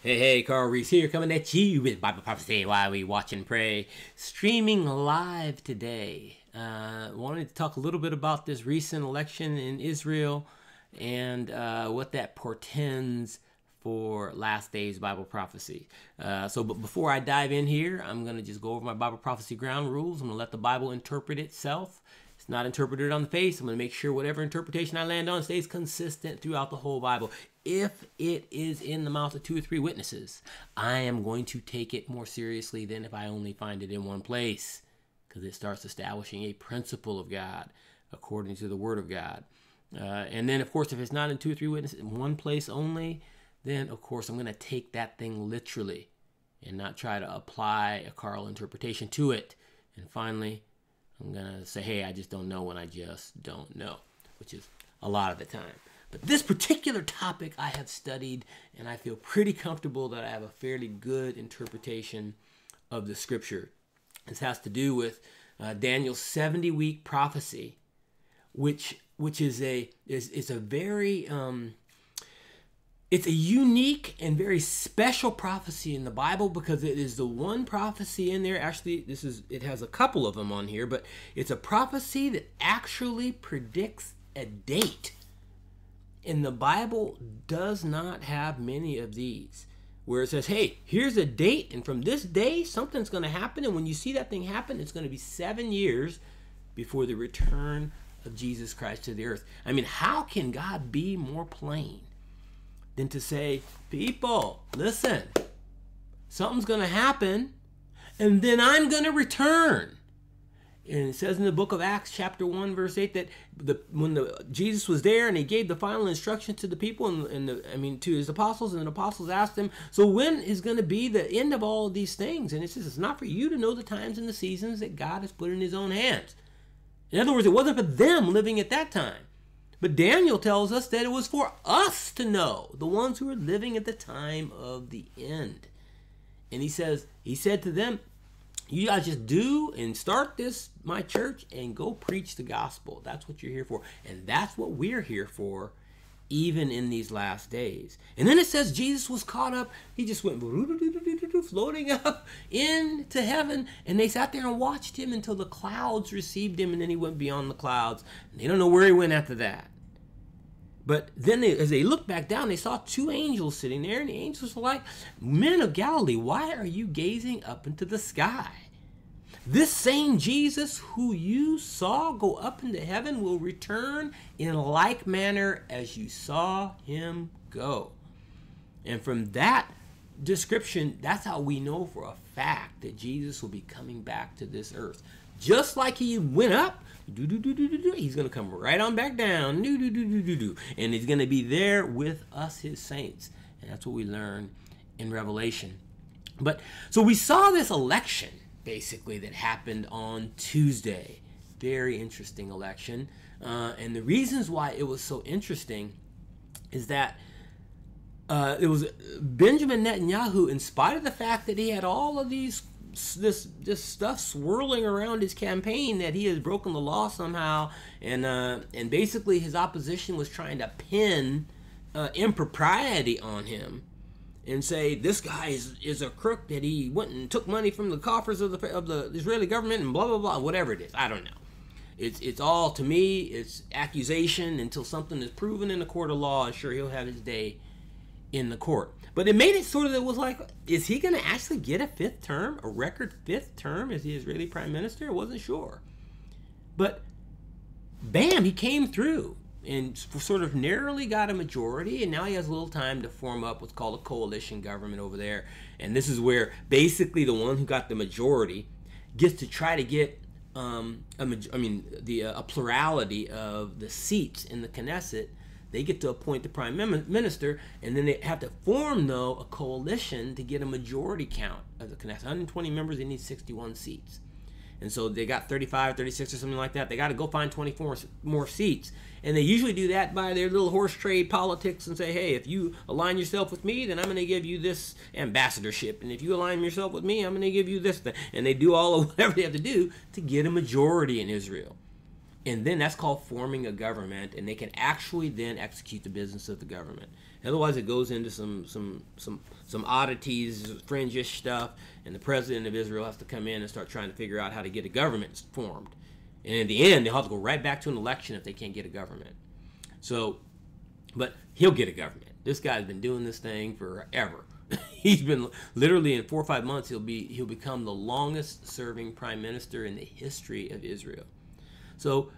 Hey, Carl Reese here, coming at you with Bible Prophecy while we watch and pray. Streaming live today. Wanted to talk a little bit about this recent election in Israel and what that portends for last days Bible prophecy. But before I dive in here, I'm going to just go over my Bible prophecy ground rules. I'm going to let the Bible interpret itself. It's not interpreted on the face. I'm going to make sure whatever interpretation I land on stays consistent throughout the whole Bible. If it is in the mouth of 2 or 3 witnesses, I am going to take it more seriously than if I only find it in one place, because it starts establishing a principle of God according to the Word of God. And then, of course, if it's not in 2 or 3 witnesses, in one place only, then, of course, I'm going to take that thing literally and not try to apply a Carl interpretation to it. And finally, I'm going to say, hey, I just don't know when I just don't know, which is a lot of the time. But this particular topic I have studied, and I feel pretty comfortable that I have a fairly good interpretation of the scripture. This has to do with Daniel's 70-week prophecy, which is a very it's a unique and very special prophecy in the Bible, because it is the one prophecy in there. Actually, it has a couple of them on here, but it's a prophecy that actually predicts a date. And the Bible does not have many of these, where it says, hey, here's a date, and from this day, something's going to happen, and when you see that thing happen, it's going to be 7 years before the return of Jesus Christ to the earth. I mean, how can God be more plain than to say, people, listen, something's going to happen, and then I'm going to return. And it says in the book of Acts, chapter 1, verse 8, that when Jesus was there and he gave the final instruction to the people, to his apostles, and the apostles asked him, so when is going to be the end of all of these things? And it says, it's not for you to know the times and the seasons that God has put in his own hands. In other words, it wasn't for them living at that time. But Daniel tells us that it was for us to know, the ones who are living at the time of the end. And he said to them, you guys just do and start this, my church, and go preach the gospel. That's what you're here for. And that's what we're here for, even in these last days. And then it says Jesus was caught up. He just went floating up into heaven. And they sat there and watched him until the clouds received him. And then he went beyond the clouds. And they don't know where he went after that. But then as they looked back down, they saw 2 angels sitting there. And the angels were like, men of Galilee, why are you gazing up into the sky? This same Jesus who you saw go up into heaven will return in like manner as you saw him go. And from that description, that's how we know for a fact that Jesus will be coming back to this earth. Just like he went up, he's going to come right on back down, and he's going to be there with us, his saints. And that's what we learn in Revelation. But so we saw this election, basically, that happened on Tuesday. Very interesting election. And the reasons why it was so interesting is that it was Benjamin Netanyahu, in spite of the fact that he had all of this stuff swirling around his campaign, that he has broken the law somehow, and basically his opposition was trying to pin impropriety on him and say this guy is a crook, that he went and took money from the coffers of the Israeli government and blah blah blah, whatever it is. I don't know. It's all, to me, it's accusation until something is proven in the court of law, and sure, he'll have his day in the court. But it made it sort of, it was like, is he going to actually get a 5th term, a record 5th term as the Israeli prime minister? I wasn't sure. But bam, he came through and sort of narrowly got a majority, and now he has a little time to form up what's called a coalition government over there. And this is where basically the one who got the majority gets to try to get a plurality of the seats in the Knesset. They get to appoint the prime minister, and then they have to form, though, a coalition to get a majority count of the Knesset. 120 members, they need 61 seats. And so they got 35, 36 or something like that. They got to go find 24 more seats. And they usually do that by their little horse trade politics and say, hey, if you align yourself with me, then I'm going to give you this ambassadorship. And if you align yourself with me, I'm going to give you this thing. And they do all of whatever they have to do to get a majority in Israel. And then that's called forming a government, and they can actually then execute the business of the government. Otherwise, it goes into some oddities, fringe-ish stuff, and the president of Israel has to come in and start trying to figure out how to get a government formed. And in the end, they'll have to go right back to an election if they can't get a government. So, but he'll get a government. This guy's been doing this thing forever. He's been literally in 4 or 5 months. He'll become the longest-serving prime minister in the history of Israel. So,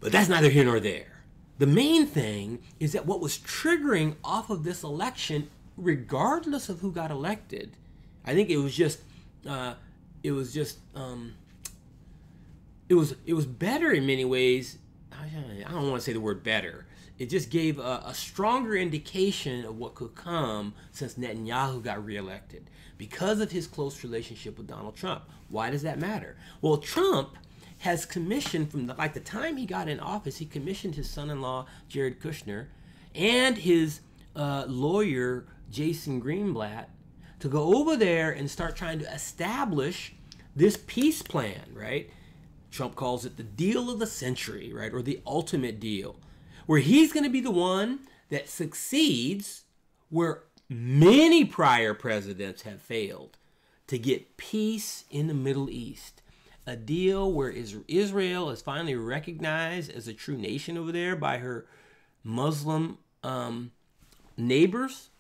but that's neither here nor there. The main thing is that what was triggering off of this election, regardless of who got elected, I think it was better in many ways. I don't want to say the word better. It just gave a stronger indication of what could come since Netanyahu got reelected because of his close relationship with Donald Trump. Why does that matter? Well, Trump has commissioned from the time he got in office, he commissioned his son-in-law Jared Kushner and his lawyer Jason Greenblatt to go over there and start trying to establish this peace plan, right? Trump calls it the deal of the century, right? Or the ultimate deal, where he's going to be the one that succeeds where many prior presidents have failed to get peace in the Middle East. A deal where Israel is finally recognized as a true nation over there by her Muslim neighbors,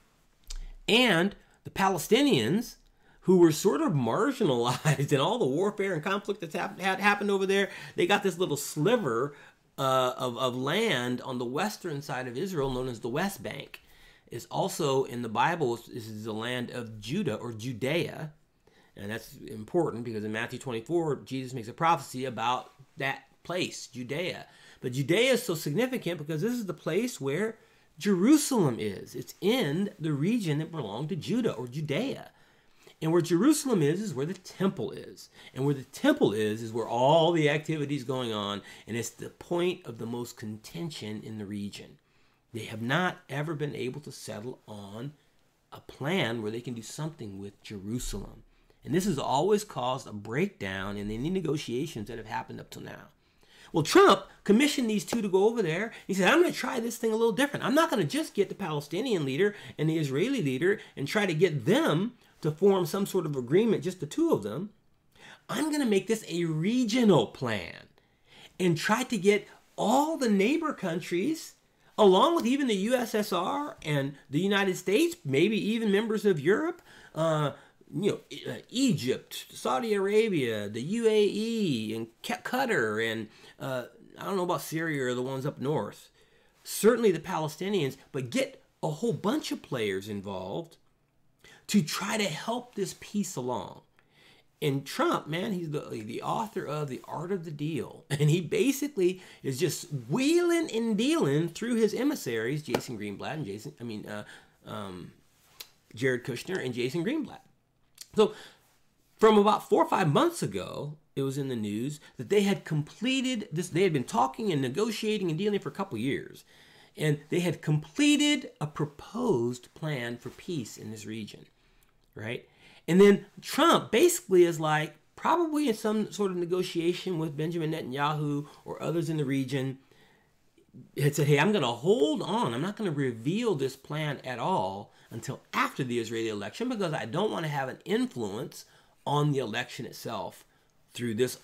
and the Palestinians, who were sort of marginalized in all the warfare and conflict that's had happened over there. They got this little sliver of land on the western side of Israel known as the West Bank. It's also in the Bible, this is the land of Judah or Judea. And that's important because in Matthew 24, Jesus makes a prophecy about that place, Judea. But Judea is so significant because this is the place where Jerusalem is. It's in the region that belonged to Judah or Judea. And where Jerusalem is where the temple is. And where the temple is where all the activity is going on. And it's the point of the most contention in the region. They have not ever been able to settle on a plan where they can do something with Jerusalem. And this has always caused a breakdown in any negotiations that have happened up till now. Well, Trump commissioned these two to go over there. He said, I'm going to try this thing a little different. I'm not going to just get the Palestinian leader and the Israeli leader and try to get them to form some sort of agreement, just the two of them. I'm going to make this a regional plan and try to get all the neighbor countries, along with even the USSR and the United States, maybe even members of Europe, Egypt, Saudi Arabia, the UAE, and Qatar, and I don't know about Syria or the ones up north. Certainly the Palestinians, but get a whole bunch of players involved to try to help this peace along. And Trump, man, he's the author of The Art of the Deal. And he basically is just wheeling and dealing through his emissaries, Jason Greenblatt and Jared Kushner and Jason Greenblatt. So from about 4 or 5 months ago, it was in the news that they had completed this. They had been talking and negotiating and dealing for a couple years. And they had completed a proposed plan for peace in this region, right? And then Trump basically is like, probably in some sort of negotiation with Benjamin Netanyahu or others in the region, had said, hey, I'm going to hold on. I'm not going to reveal this plan at all until after the Israeli election because I don't want to have an influence on the election itself through this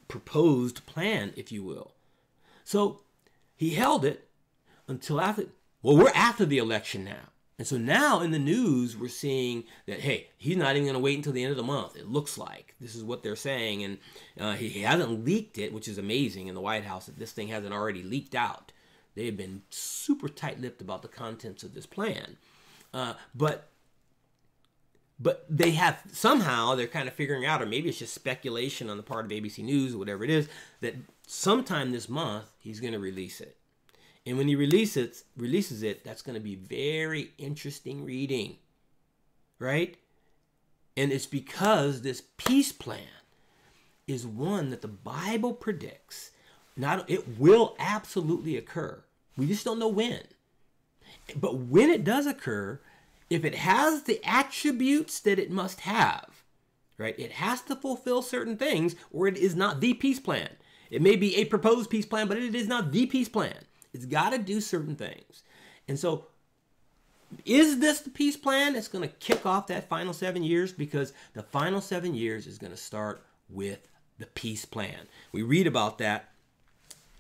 proposed plan, if you will. So he held it until after, well, we're after the election now. And so now in the news, we're seeing that, hey, he's not even going to wait until the end of the month. It looks like this is what they're saying. And he hasn't leaked it, which is amazing in the White House that this thing hasn't already leaked out. They have been super tight-lipped about the contents of this plan. But they have somehow, they're kind of figuring out, or maybe it's just speculation on the part of ABC News or whatever it is, that sometime this month he's going to release it. And when he releases it, that's going to be very interesting reading, right? And it's because this peace plan is one that the Bible predicts. It will absolutely occur. We just don't know when. But when it does occur, if it has the attributes that it must have, right? It has to fulfill certain things or it is not the peace plan. It may be a proposed peace plan, but it is not the peace plan. It's got to do certain things. And so is this the peace plan that's going to kick off that final 7 years? Because the final 7 years is going to start with the peace plan. We read about that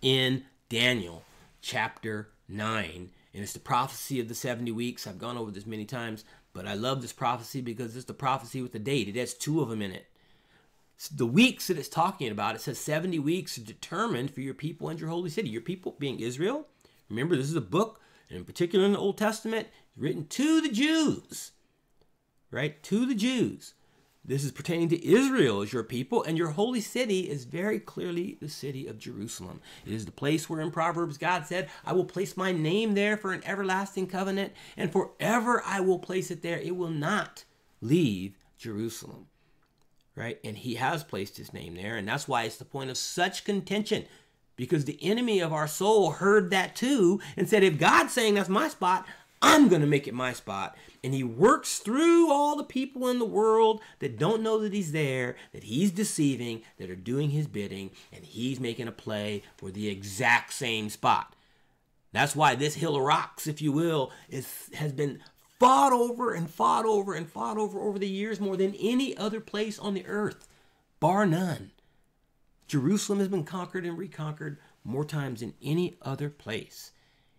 in Daniel chapter 9. And it's the prophecy of the 70 weeks. I've gone over this many times, but I love this prophecy because it's the prophecy with the date. It has two of them in it. The weeks that it's talking about, it says 70 weeks are determined for your people and your holy city. Your people being Israel. Remember, this is a book, and in particular in the Old Testament, written to the Jews, right? To the Jews. This is pertaining to Israel as your people, and your holy city is very clearly the city of Jerusalem. It is the place where in Proverbs God said, I will place my name there for an everlasting covenant, and forever I will place it there. It will not leave Jerusalem, right? And he has placed his name there, and that's why it's the point of such contention, because the enemy of our soul heard that too and said, if God's saying that's my spot, I'm going to make it my spot. And he works through all the people in the world that don't know that he's there, that he's deceiving, that are doing his bidding, and he's making a play for the exact same spot. That's why this hill of rocks, if you will, has been fought over and fought over and fought over the years more than any other place on the earth, bar none. Jerusalem has been conquered and reconquered more times than any other place.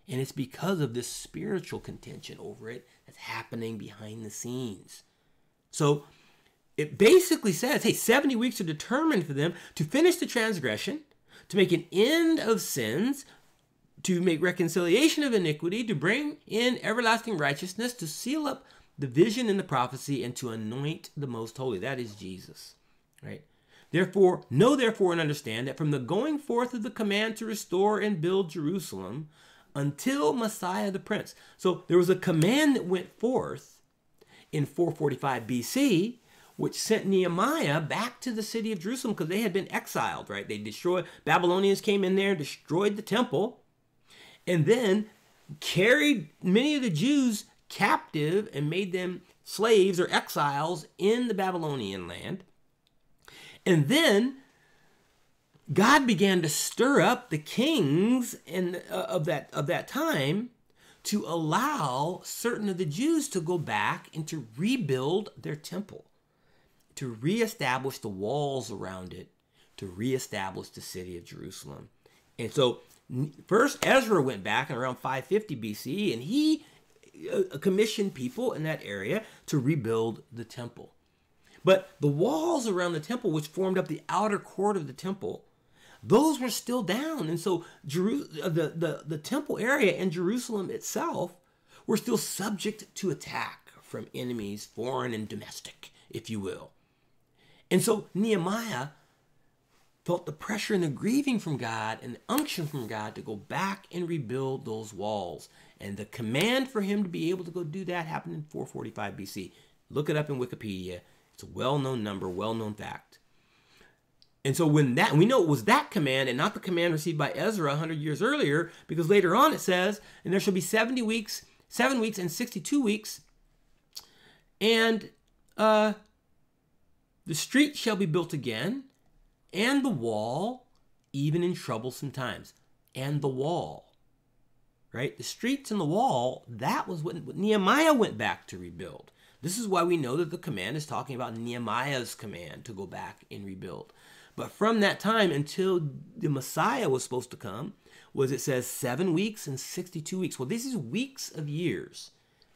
And it's because of this spiritual contention over it that's happening behind the scenes. So it basically says, hey, 70 weeks are determined for them to finish the transgression, to make an end of sins, to make reconciliation of iniquity, to bring in everlasting righteousness, to seal up the vision and the prophecy, and to anoint the most holy. That is Jesus, right? Therefore, know therefore and understand that from the going forth of the command to restore and build Jerusalem until Messiah the Prince. So there was a command that went forth in 445 BC, which sent Nehemiah back to the city of Jerusalem because they had been exiled, right? They destroyed, Babylonians came in there, destroyed the temple, and then carried many of the Jews captive and made them slaves or exiles in the Babylonian land. And then God began to stir up the kings of that time to allow certain of the Jews to go back and to rebuild their temple, to reestablish the walls around it, to reestablish the city of Jerusalem. And so first Ezra went back in around 550 BC, and he commissioned people in that area to rebuild the temple. But the walls around the temple, which formed up the outer court of the temple, those were still down. And so the temple area and Jerusalem itself were still subject to attack from enemies, foreign and domestic, if you will. And so Nehemiah felt the pressure and the grieving from God and the unction from God to go back and rebuild those walls. And the command for him to be able to go do that happened in 445 BC. Look it up in Wikipedia. It's a well-known number, well-known fact. And so we know it was that command and not the command received by Ezra 100 years earlier, because later on it says, and there shall be 7 weeks and 62 weeks, and the street shall be built again, and the wall, even in troublesome times. And the wall, right? The streets and the wall, that was what Nehemiah went back to rebuild. This is why we know that the command is talking about Nehemiah's command to go back and rebuild. But from that time until the Messiah was supposed to come, it says 7 weeks and 62 weeks. Well, this is weeks of years.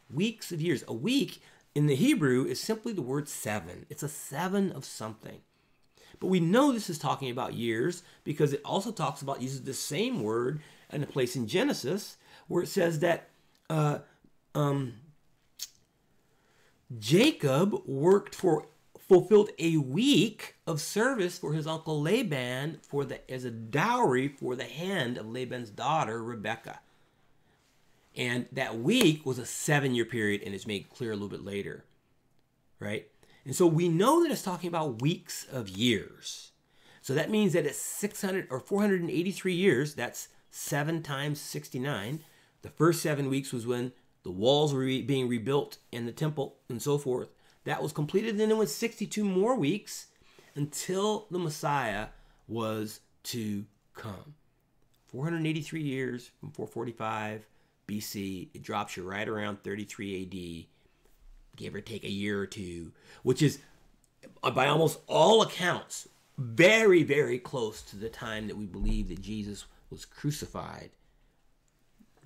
Weeks of years. A week in the Hebrew is simply the word 7. It's a 7 of something. But we know this is talking about years because it also uses the same word in a place in Genesis where it says that Jacob fulfilled a week of service for his uncle Laban as a dowry for the hand of Laban's daughter, Rebekah. And that week was a 7-year period, and it's made clear a little bit later, right? And so we know that it's talking about weeks of years. So that means that it's 600 or 483 years. That's 7 times 69. The first 7 weeks was when the walls were being rebuilt in the temple and so forth. That was completed. Then it was 62 more weeks until the Messiah was to come. 483 years from 445 BC. It drops you right around 33 AD, give or take a year or two, which is, by almost all accounts, very, very close to the time that we believe that Jesus was crucified,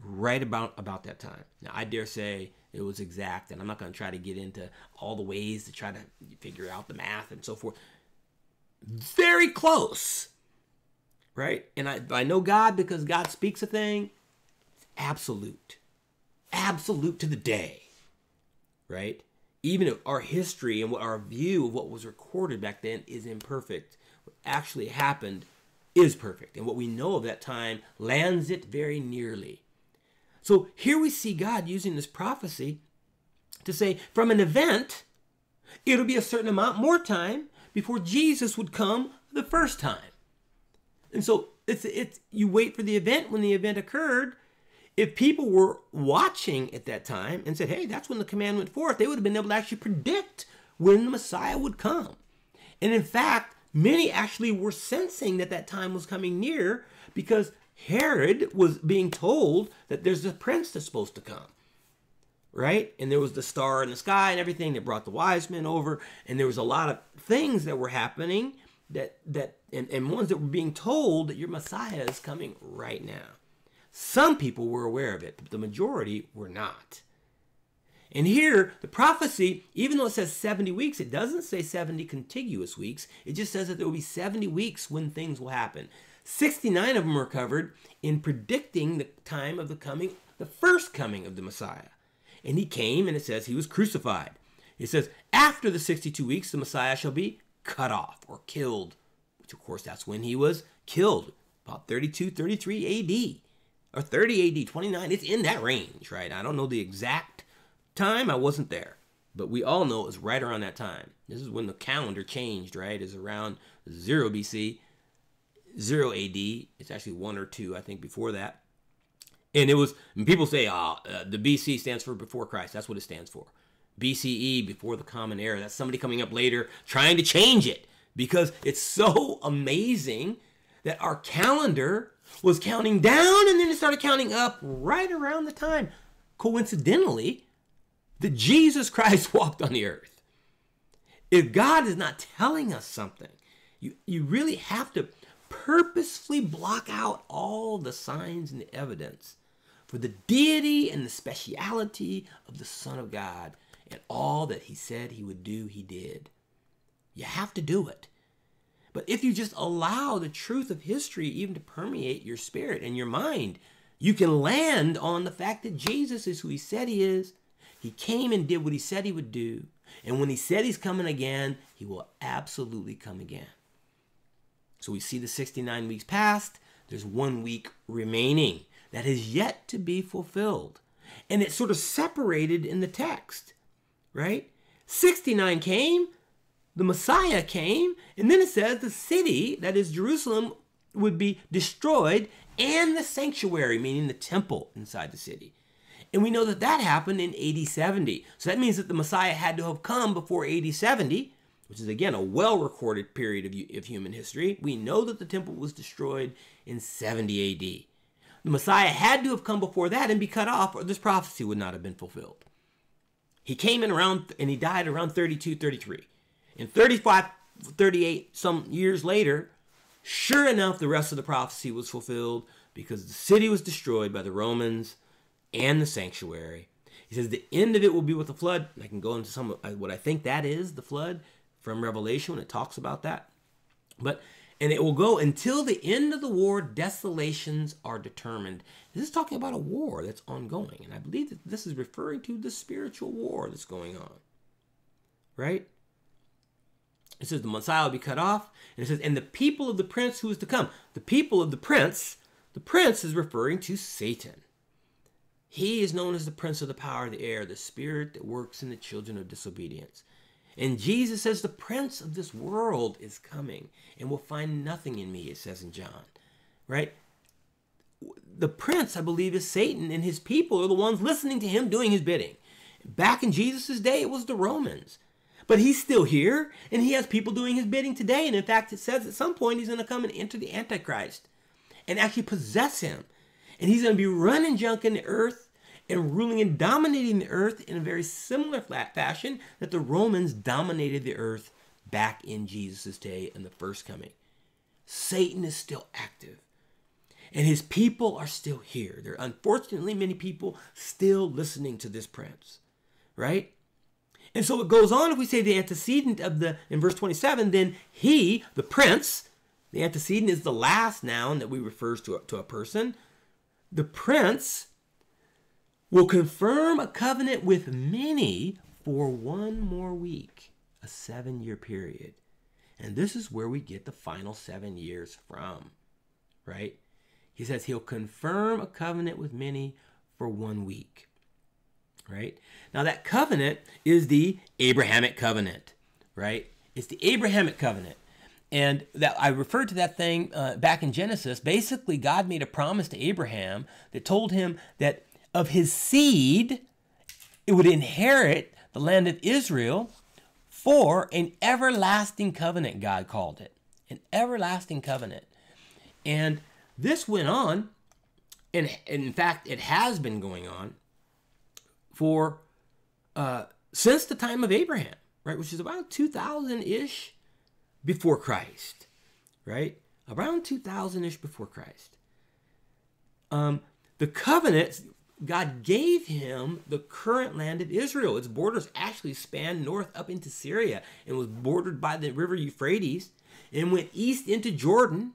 right about that time. Now, I dare say it was exact, and I'm not going to try to get into all the ways to try to figure out the math and so forth. Very close, right? And I know God because God speaks a thing. It's absolute to the day, right? Even if our history and what our view of what was recorded back then is imperfect, what actually happened is perfect. And what we know of that time lands it very nearly. So here we see God using this prophecy to say, from an event, it'll be a certain amount more time before Jesus would come the first time. And so it's you wait for the event. When the event occurred, if people were watching at that time and said, hey, that's when the command went forth, they would have been able to actually predict when the Messiah would come. And in fact, many actually were sensing that that time was coming near because Herod was being told that there's a prince that's supposed to come, right? And there was the star in the sky and everything that brought the wise men over. And there was a lot of things that were happening and ones that were being told that your Messiah is coming right now. Some people were aware of it, but the majority were not. And here, the prophecy, even though it says 70 weeks, it doesn't say 70 contiguous weeks. It just says that there will be 70 weeks when things will happen. 69 of them are covered in predicting the time of the first coming of the Messiah. And he came, and it says he was crucified. It says, after the 62 weeks, the Messiah shall be cut off or killed, which of course that's when he was killed, about 32, 33 AD, or 30 AD, 29. It's in that range, right? I don't know the exact time. I wasn't there. But we all know it was right around that time. This is when the calendar changed, right? It's around 0 BC. 0 AD. It's actually 1 or 2, I think, before that. And it was, and people say, the BC stands for before Christ. That's what it stands for. BCE, before the common era. That's somebody coming up later trying to change it because it's so amazing that our calendar was counting down and then it started counting up right around the time, coincidentally, that Jesus Christ walked on the earth. If God is not telling us something, you really have to purposefully block out all the signs and the evidence for the deity and the speciality of the Son of God, and all that he said he would do, he did. You have to do it. But if you just allow the truth of history even to permeate your spirit and your mind, you can land on the fact that Jesus is who he said he is. He came and did what he said he would do. And when he said he's coming again, he will absolutely come again. So we see the 69 weeks passed. There's 1 week remaining that is yet to be fulfilled. And it's sort of separated in the text, right? 69 came, the Messiah came, and then it says the city, that is Jerusalem, would be destroyed, and the sanctuary, meaning the temple inside the city. And we know that that happened in AD 70. So that means that the Messiah had to have come before AD 70, which is, again, a well-recorded period of human history. We know that the temple was destroyed in 70 AD. The Messiah had to have come before that and be cut off, or this prophecy would not have been fulfilled. He came in around, and he died around 32, 33. In 35, 38, some years later, sure enough, the rest of the prophecy was fulfilled because the city was destroyed by the Romans and the sanctuary. He says the end of it will be with the flood. I can go into some of what I think that is, the flood from Revelation when it talks about that. And it will go until the end of the war, desolations are determined. This is talking about a war that's ongoing. And I believe that this is referring to the spiritual war that's going on. Right? It says the Messiah will be cut off. And it says, and the people of the prince who is to come. The people of the prince is referring to Satan. He is known as the prince of the power of the air, the spirit that works in the children of disobedience. And Jesus says the prince of this world is coming and will find nothing in me, it says in John, right? The prince, I believe, is Satan, and his people are the ones listening to him doing his bidding. Back in Jesus' day, it was the Romans. But he's still here, and he has people doing his bidding today. And in fact, it says at some point he's going to come and enter the Antichrist and actually possess him. And he's going to be running junk in the earth and ruling and dominating the earth in a very similar fashion that the Romans dominated the earth back in Jesus' day in the first coming. Satan is still active. And his people are still here. There are unfortunately many people still listening to this prince, right? And so it goes on, if we say the antecedent of in verse 27, then he, the prince, the antecedent is the last noun that we refers to a person. The prince will confirm a covenant with many for one more week, a 7-year period. And this is where we get the final 7 years from, right? He says he'll confirm a covenant with many for 1 week, right? Now that covenant is the Abrahamic covenant, right? It's the Abrahamic covenant. And that I referred to that thing back in Genesis. Basically, God made a promise to Abraham that told him that of his seed, it would inherit the land of Israel for an everlasting covenant, God called it. An everlasting covenant. And this went on, and in fact, it has been going on for since the time of Abraham, right? Which is about 2000-ish before Christ, right? Around 2000-ish before Christ. The covenant, God gave him the current land of Israel. Its borders actually spanned north up into Syria and was bordered by the river Euphrates and went east into Jordan,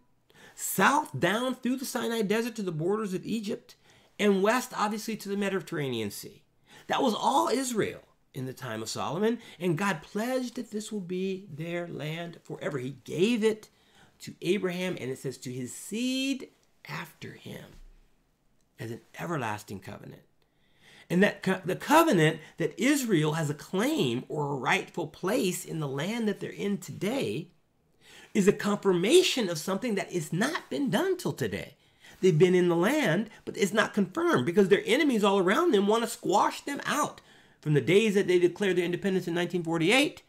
south down through the Sinai Desert to the borders of Egypt, and west, obviously, to the Mediterranean Sea. That was all Israel in the time of Solomon, and God pledged that this will be their land forever. He gave it to Abraham, and it says to his seed after him as an everlasting covenant. And that the covenant that Israel has a claim or a rightful place in the land that they're in today is a confirmation of something that has not been done till today. They've been in the land, but it's not confirmed because their enemies all around them want to squash them out. From the days that they declared their independence in 1948,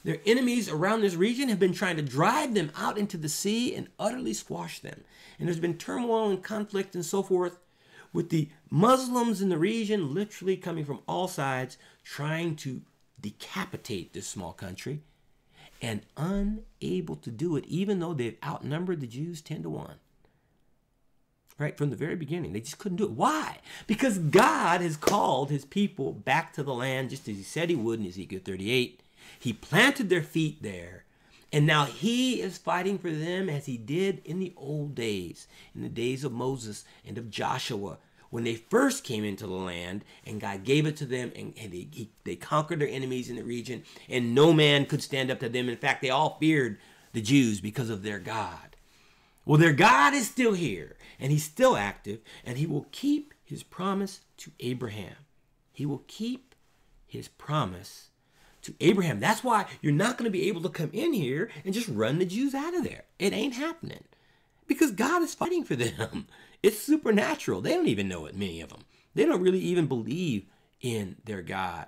their enemies around this region have been trying to drive them out into the sea and utterly squash them. And there's been turmoil and conflict and so forth, with the Muslims in the region literally coming from all sides, trying to decapitate this small country, and unable to do it, even though they've outnumbered the Jews 10-1. Right, from the very beginning, they just couldn't do it. Why? Because God has called his people back to the land, just as he said he would in Ezekiel 38. He planted their feet there, and now he is fighting for them as he did in the old days, in the days of Moses and of Joshua, when they first came into the land and God gave it to them, and they conquered their enemies in the region, and no man could stand up to them. In fact, they all feared the Jews because of their God. Well, their God is still here, and he's still active, and he will keep his promise to Abraham. He will keep his promise to Abraham. That's why you're not going to be able to come in here and just run the Jews out of there. It ain't happening because God is fighting for them. It's supernatural. They don't even know it, many of them. They don't really even believe in their God.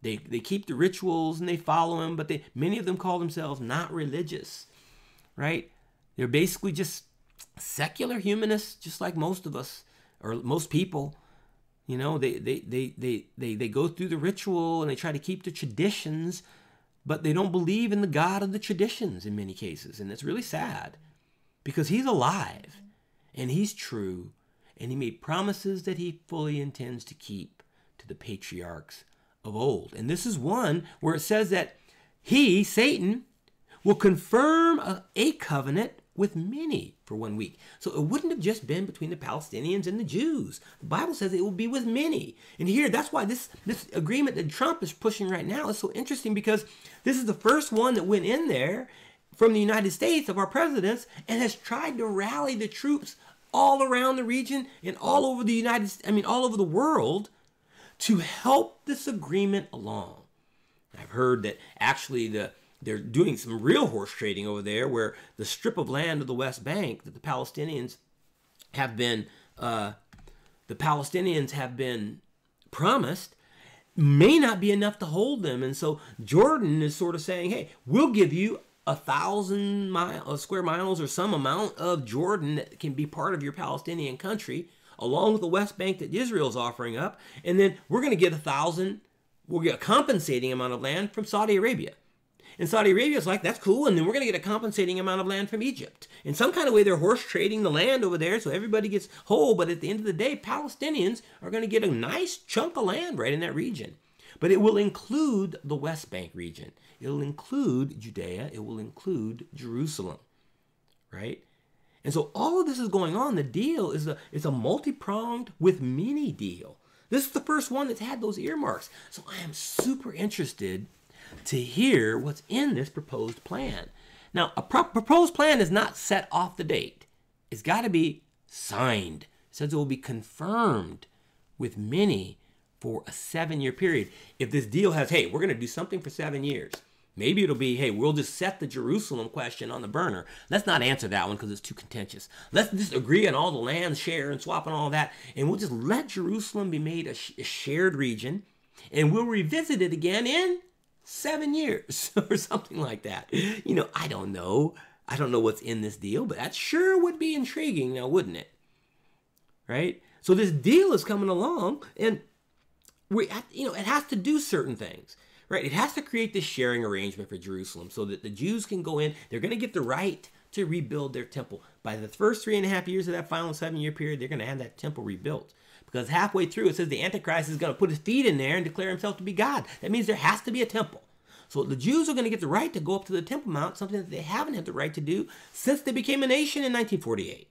They keep the rituals and they follow him, but many of them call themselves not religious, right? They're basically just secular humanists, just like most of us, or most people. You know, they go through the ritual and they try to keep the traditions, but they don't believe in the God of the traditions in many cases. And it's really sad because he's alive and he's true, and he made promises that he fully intends to keep to the patriarchs of old. And this is one where it says that he, Satan, will confirm a covenant with many for 1 week. So it wouldn't have just been between the Palestinians and the Jews. The Bible says it will be with many. And here, that's why this agreement that Trump is pushing right now is so interesting, because this is the first one that went in there from the United States of our presidents and has tried to rally the troops all around the region and all over all over the world to help this agreement along. I've heard that actually they're doing some real horse trading over there, where the strip of land of the West Bank that the Palestinians have been promised, may not be enough to hold them. And so Jordan is sort of saying, hey, we'll give you 1,000 square miles or some amount of Jordan that can be part of your Palestinian country, along with the West Bank that Israel's offering up. And then we're going to get we'll get a compensating amount of land from Saudi Arabia. And Saudi Arabia is like, that's cool. And then we're going to get a compensating amount of land from Egypt. In some kind of way, they're horse trading the land over there so everybody gets whole. But at the end of the day, Palestinians are going to get a nice chunk of land right in that region. But it will include the West Bank region. It will include Judea. It will include Jerusalem, right? And so all of this is going on. The deal is a multi-pronged with many deal. This is the first one that's had those earmarks. So I am super interested to hear what's in this proposed plan. Now, a proposed plan is not set off the date. It's got to be signed. It says it will be confirmed with many for a 7-year period. If this deal has, hey, we're going to do something for 7 years. Maybe it'll be, hey, we'll just set the Jerusalem question on the burner. Let's not answer that one because it's too contentious. Let's just agree on all the land share and swap and all that. And we'll just let Jerusalem be made a shared region. And we'll revisit it again in 7 years or something like that. You know, I don't know. I don't know what's in this deal, but that sure would be intriguing now, wouldn't it? Right? So this deal is coming along, and it has to do certain things, right? It has to create this sharing arrangement for Jerusalem so that the Jews can go in. They're going to get the right to rebuild their temple. By the first 3.5 years of that final 7-year period, they're going to have that temple rebuilt. Because halfway through, it says the Antichrist is going to put his feet in there and declare himself to be God. That means there has to be a temple. So the Jews are going to get the right to go up to the Temple Mount, something that they haven't had the right to do since they became a nation in 1948.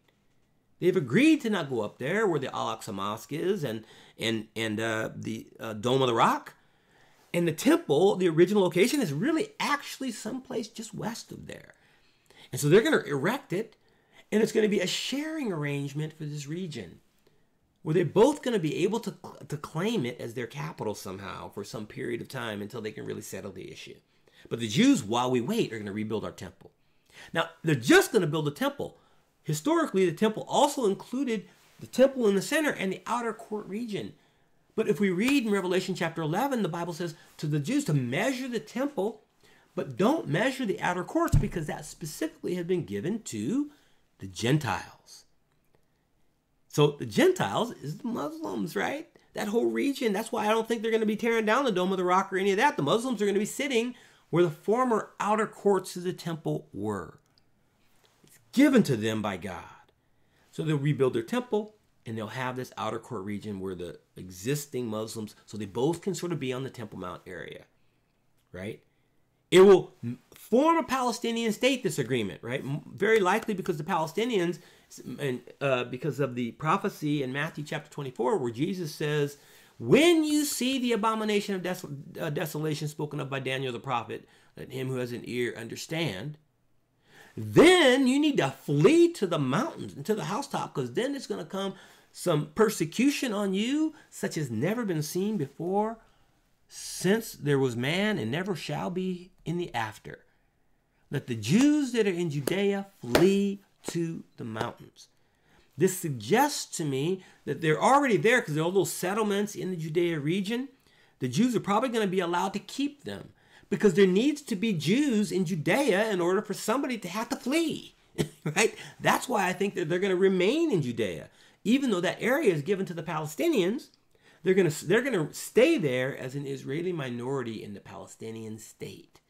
They've agreed to not go up there where the Al-Aqsa Mosque is and the Dome of the Rock. And the temple, the original location, is really actually someplace just west of there. And so they're going to erect it, and it's going to be a sharing arrangement for this region, where they're both going to be able to claim it as their capital somehow for some period of time until they can really settle the issue. But the Jews, while we wait, are going to rebuild our temple. Now, they're just going to build a temple. Historically, the temple also included the temple in the center and the outer court region. But if we read in Revelation chapter 11, the Bible says to the Jews to measure the temple, but don't measure the outer courts, because that specifically had been given to the Gentiles. So the Gentiles is the Muslims, right? That whole region. That's why I don't think they're going to be tearing down the Dome of the Rock or any of that. The Muslims are going to be sitting where the former outer courts of the temple were. It's given to them by God. So they'll rebuild their temple, and they'll have this outer court region where the existing Muslims, so they both can sort of be on the Temple Mount area, right? It will form a Palestinian state, this agreement, right? Very likely because the Palestinians, and because of the prophecy in Matthew chapter 24, where Jesus says, when you see the abomination of desolation spoken of by Daniel the prophet, let him who has an ear understand, then you need to flee to the mountains and to the housetop, because then it's going to come some persecution on you such as never been seen before since there was man, and never shall be in the after. Let the Jews that are in Judea flee to the mountains. This suggests to me that they're already there because there are little settlements in the Judea region. The Jews are probably going to be allowed to keep them because there needs to be Jews in Judea in order for somebody to have to flee, right? That's why I think that they're going to remain in Judea. Even though that area is given to the Palestinians, they're going to stay there as an Israeli minority in the Palestinian state.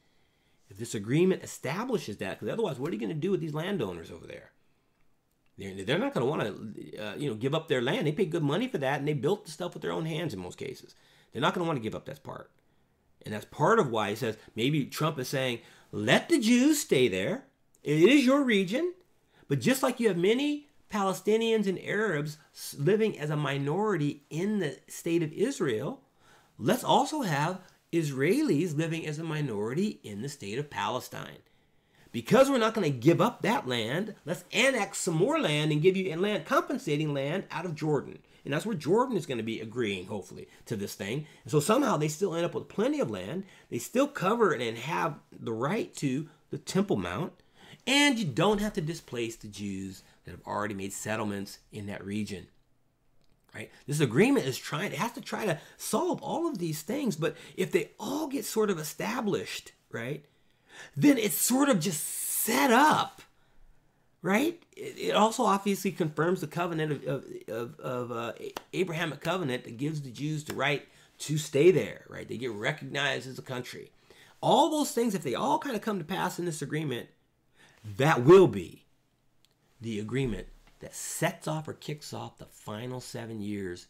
If this agreement establishes that, because otherwise, what are you going to do with these landowners over there? They're not going to want to, give up their land. They paid good money for that, and they built the stuff with their own hands in most cases. They're not going to want to give up that part. And that's part of why he says, maybe Trump is saying, let the Jews stay there. It is your region. But just like you have many Palestinians and Arabs living as a minority in the state of Israel, let's also have Israelis living as a minority in the state of Palestine. Because we're not going to give up that land, let's annex some more land and give you land, compensating land out of Jordan. And that's where Jordan is going to be agreeing, hopefully, to this thing. And so somehow they still end up with plenty of land. They still cover and have the right to the Temple Mount. And you don't have to displace the Jews that have already made settlements in that region. right? This agreement is it has to try to solve all of these things. But if they all get sort of established, right, then it's sort of just set up, right? It also obviously confirms the covenant of Abrahamic covenant that gives the Jews the right to stay there, right? They get recognized as a country. All those things, if they all kind of come to pass in this agreement, that will be the agreement that sets off or kicks off the final 7 years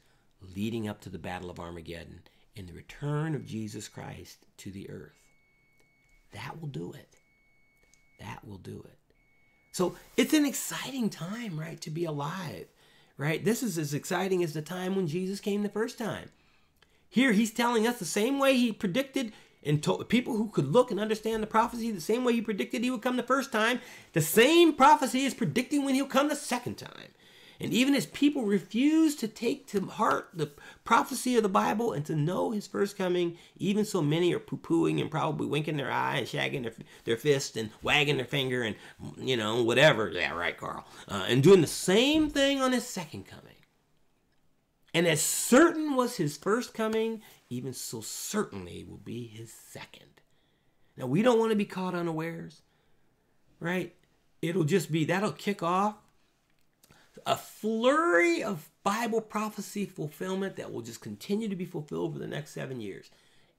leading up to the Battle of Armageddon and the return of Jesus Christ to the earth. That will do it. That will do it. So it's an exciting time, right, to be alive, right? This is as exciting as the time when Jesus came the first time. Here he's telling us the same way he predicted and told people who could look and understand the prophecy, the same way he predicted he would come the first time, the same prophecy is predicting when he'll come the second time. And even as people refuse to take to heart the prophecy of the Bible and to know his first coming, even so many are poo-pooing and probably winking their eye and shagging their fist and wagging their finger and, you know, whatever. Yeah, right, Carl. And doing the same thing on his second coming. And as certain was his first coming, even so certainly will be his second. Now, we don't want to be caught unawares, right? That'll kick off a flurry of Bible prophecy fulfillment that will just continue to be fulfilled for the next 7 years.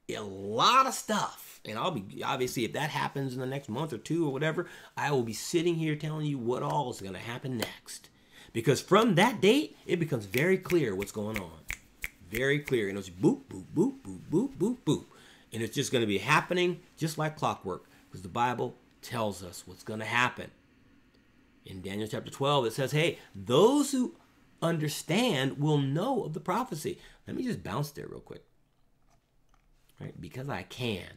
A lot of stuff. And obviously, if that happens in the next month or two or whatever, I will be sitting here telling you what all is going to happen next. Because from that date, it becomes very clear what's going on. Very clear. And it's boop, boop, boop, boop, boop, boop, boop. And it's just going to be happening just like clockwork. Because the Bible tells us what's going to happen. In Daniel chapter 12, it says, hey, those who understand will know of the prophecy. Let me just bounce there real quick. Right? Because I can.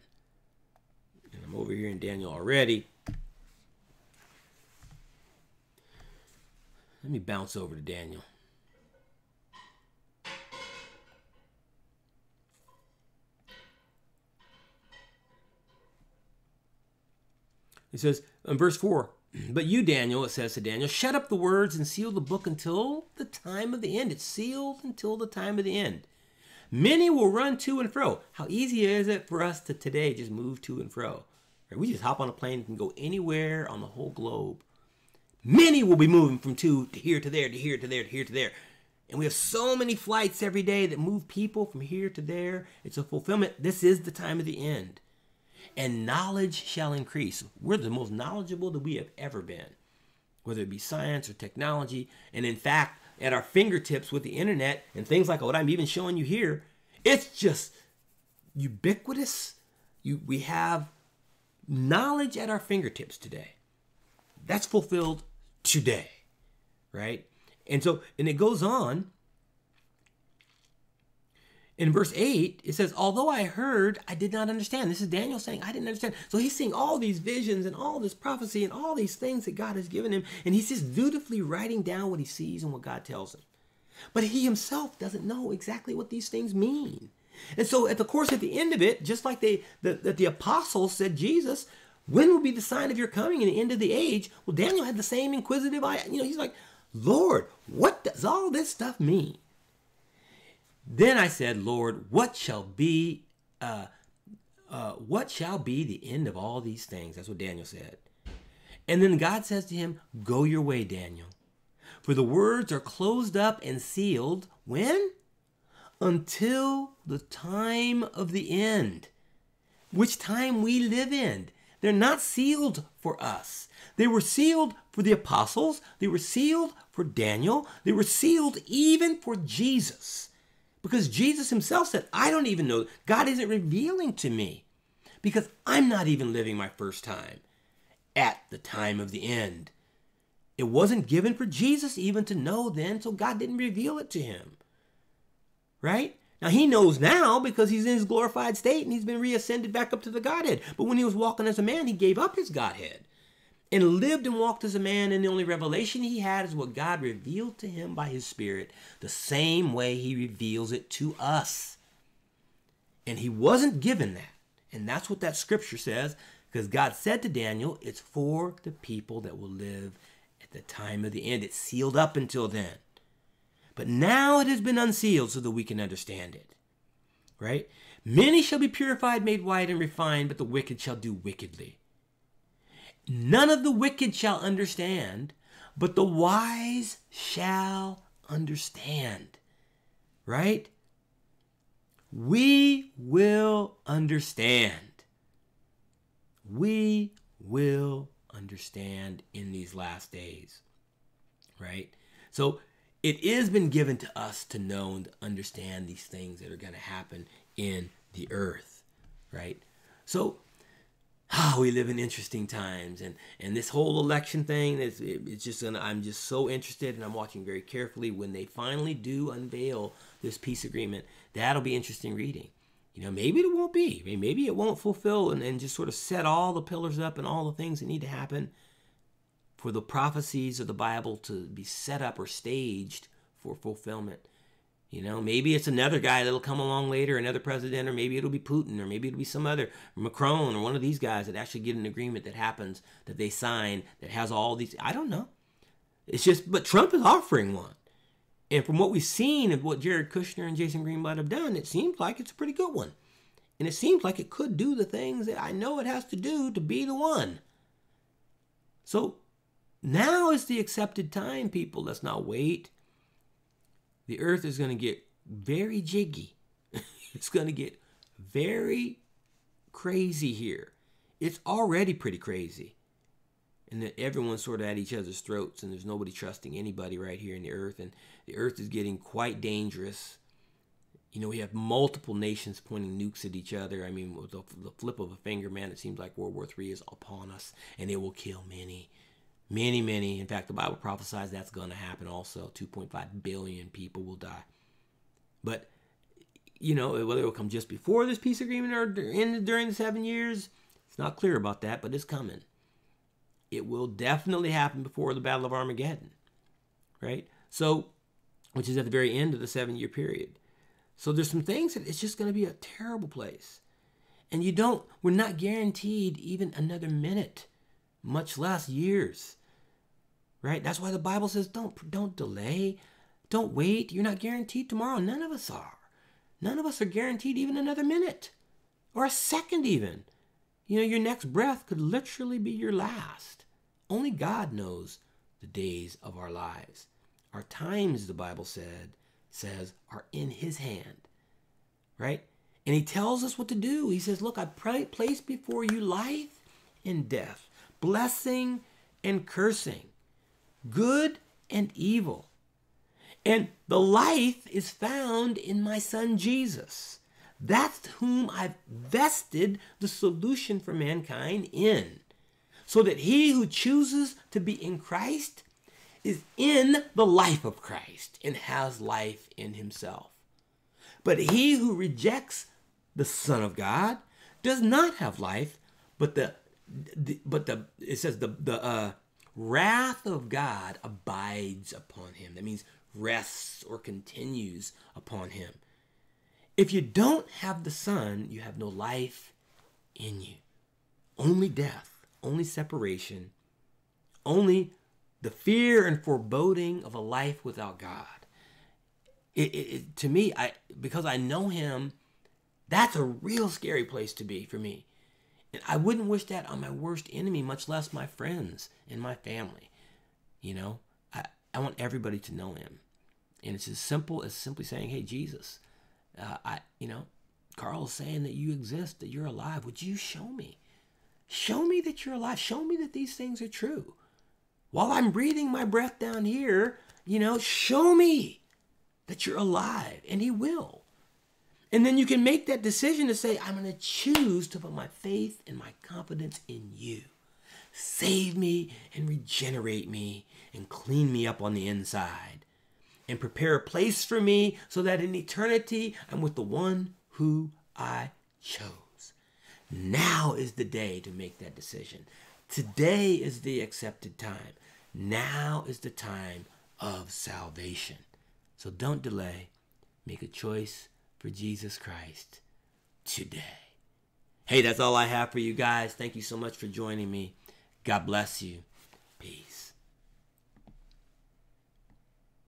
And I'm over here in Daniel already. Let me bounce over to Daniel. It says in verse 4, but you, Daniel, it says to Daniel, shut up the words and seal the book until the time of the end. It's sealed until the time of the end. Many will run to and fro. How easy is it for us to today just move to and fro? Right? We just hop on a plane and can go anywhere on the whole globe. Many will be moving from to here to there, to here to there, to here to there. And we have so many flights every day that move people from here to there. It's a fulfillment. This is the time of the end. And knowledge shall increase. We're the most knowledgeable that we have ever been, whether it be science or technology. And in fact, at our fingertips with the internet and things like what I'm even showing you here, it's just ubiquitous. We have knowledge at our fingertips today. That's fulfilled today, right? And it goes on. In verse 8, it says, although I heard, I did not understand. This is Daniel saying, I didn't understand. So he's seeing all these visions and all this prophecy and all these things that God has given him. And he's just dutifully writing down what he sees and what God tells him. But he himself doesn't know exactly what these things mean. And so at the end of it, just like the apostles said, Jesus, when will be the sign of your coming and the end of the age? Well, Daniel had the same inquisitive eye. He's like, Lord, what does all this stuff mean? Then I said, Lord, what shall be the end of all these things? That's what Daniel said. And then God says to him, go your way, Daniel. For the words are closed up and sealed. When? Until the time of the end. Which time we live in. They're not sealed for us. They were sealed for the apostles. They were sealed for Daniel. They were sealed even for Jesus. Because Jesus himself said, I don't even know. God isn't revealing to me. Because I'm not even living my first time at the time of the end. It wasn't given for Jesus even to know then, so God didn't reveal it to him. Right? Now he knows now because he's in his glorified state and he's been reascended back up to the Godhead. But when he was walking as a man, he gave up his Godhead and lived and walked as a man, and the only revelation he had is what God revealed to him by his Spirit, the same way he reveals it to us. And he wasn't given that. And that's what that scripture says, because God said to Daniel, it's for the people that will live at the time of the end. It's sealed up until then. But now it has been unsealed so that we can understand it. Right? Many shall be purified, made white, and refined, but the wicked shall do wickedly. None of the wicked shall understand, but the wise shall understand. Right? We will understand. We will understand in these last days. Right? So it has been given to us to know and to understand these things that are going to happen in the earth. Right? So we live in interesting times, and this whole election thing it's just I'm just so interested, and I'm watching very carefully when they finally do unveil this peace agreement. That'll be interesting reading. Maybe it won't be. Maybe it won't fulfill and just sort of set all the pillars up and all the things that need to happen for the prophecies of the Bible to be set up or staged for fulfillment. Maybe it's another guy that'll come along later, another president, or maybe it'll be Putin, or maybe it'll be some other, Macron, or one of these guys that actually get an agreement that happens, that they sign, that has all these, I don't know. It's just, but Trump is offering one. And from what we've seen of what Jared Kushner and Jason Greenblatt have done, it seems like it's a pretty good one. And it seems like it could do the things that I know it has to do to be the one. So now is the accepted time, people. Let's not wait. The earth is going to get very jiggy. It's going to get very crazy here. It's already pretty crazy. And that everyone's sort of at each other's throats, and there's nobody trusting anybody right here in the earth. And the earth is getting quite dangerous. We have multiple nations pointing nukes at each other. I mean, with the flip of a finger, man, it seems like World War III is upon us, and it will kill many. Many, many. In fact, the Bible prophesies that's going to happen also. 2.5 billion people will die. But, whether it will come just before this peace agreement or during the 7 years, it's not clear about that, but it's coming. It will definitely happen before the Battle of Armageddon. Right? So, which is at the very end of the 7-year period. So there's some things that it's just going to be a terrible place. And we're not guaranteed even another minute, much less years. Right? That's why the Bible says don't delay. Don't wait. You're not guaranteed tomorrow. None of us are. None of us are guaranteed even another minute or a second even. Your next breath could literally be your last. Only God knows the days of our lives. Our times, the Bible says, are in his hand. Right? And he tells us what to do. He says, look, I place before you life and death, blessing and cursing, good and evil. And the life is found in my son Jesus. That's whom I've vested the solution for mankind in. So that he who chooses to be in Christ is in the life of Christ and has life in himself. But he who rejects the Son of God does not have life, but the wrath of God abides upon him. That means rests or continues upon him. If you don't have the Son, you have no life in you. Only death, only separation, only the fear and foreboding of a life without God. To me, because I know him, that's a real scary place to be for me. And I wouldn't wish that on my worst enemy, much less my friends and my family. I want everybody to know him. And it's as simple as simply saying, hey, Jesus, Carl is saying that you exist, that you're alive. Would you show me? Show me that you're alive. Show me that these things are true. While I'm breathing my breath down here, show me that you're alive. And he will. And then you can make that decision to say, I'm going to choose to put my faith and my confidence in you. Save me and regenerate me and clean me up on the inside. And prepare a place for me so that in eternity I'm with the one who I chose. Now is the day to make that decision. Today is the accepted time. Now is the time of salvation. So don't delay. Make a choice for Jesus Christ today. Hey, that's all I have for you guys. Thank you so much for joining me. God bless you.